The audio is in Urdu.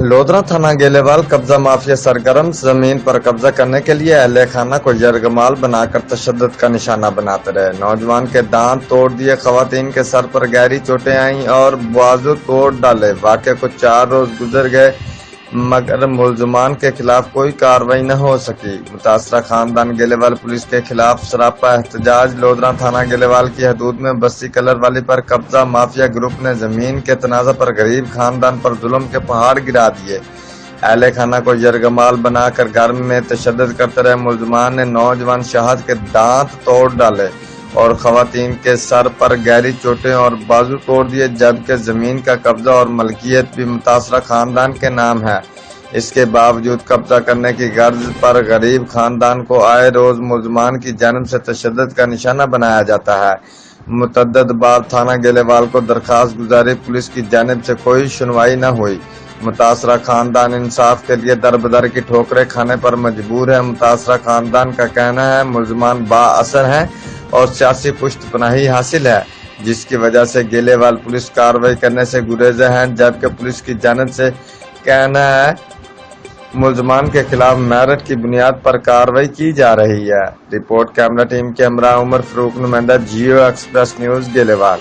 لودھرا تھانہ گیلےوال قبضہ مافیا سرگرم زمین پر قبضہ کرنے کے لیے اہل خانہ کو یرغمال بنا کر تشدد کا نشانہ بناتے رہے۔ نوجوان کے دانت توڑ دیے، خواتین کے سر پر گہری چوٹیں آئیں اور بازو توڑ ڈالے۔ واقعے کو 4 روز گزر گئے مگر ملزمان کے خلاف کوئی کارروائی نہ ہو سکی۔ متاثرہ خاندان گیلےوال پولیس کے خلاف سراپا احتجاج۔ لودھرا تھانہ گیلےوال کی حدود میں بستی کلر والی پر قبضہ مافیا گروپ نے زمین کے تنازع پر غریب خاندان پر ظلم کے پہاڑ گرا دیے۔ اہل خانہ کو یرغمال بنا کر گھر میں تشدد کرتے رہے ملزمان نے نوجوان شہاد کے دانت توڑ ڈالے اور خواتین کے سر پر گہری چوٹیں اور بازو توڑ دیے، جبکہ زمین کا قبضہ اور ملکیت بھی متاثرہ خاندان کے نام ہے۔ اس کے باوجود قبضہ کرنے کی غرض پر غریب خاندان کو آئے روز ملزمان کی جانب سے تشدد کا نشانہ بنایا جاتا ہے۔ متعدد بار تھانہ گیلےوال کو درخواست گزاری، پولیس کی جانب سے کوئی سنوائی نہ ہوئی۔ متاثرہ خاندان انصاف کے لیے در بدر کی ٹھوکریں کھانے پر مجبور ہے۔ متاثرہ خاندان کا کہنا ہے ملزمان با اثر ہیں اور سیاسی پشت پناہی حاصل ہے، جس کی وجہ سے گیلےوال پولیس کارروائی کرنے سے گریزیں ہیں، جبکہ پولیس کی جانب سے کہنا ہے ملزمان کے خلاف میرٹ کی بنیاد پر کارروائی کی جا رہی ہے۔ رپورٹ کیمرہ ٹیم کے ہمراہ عمر فاروق، نمائندہ جیو ایکسپریس نیوز گیلےوال۔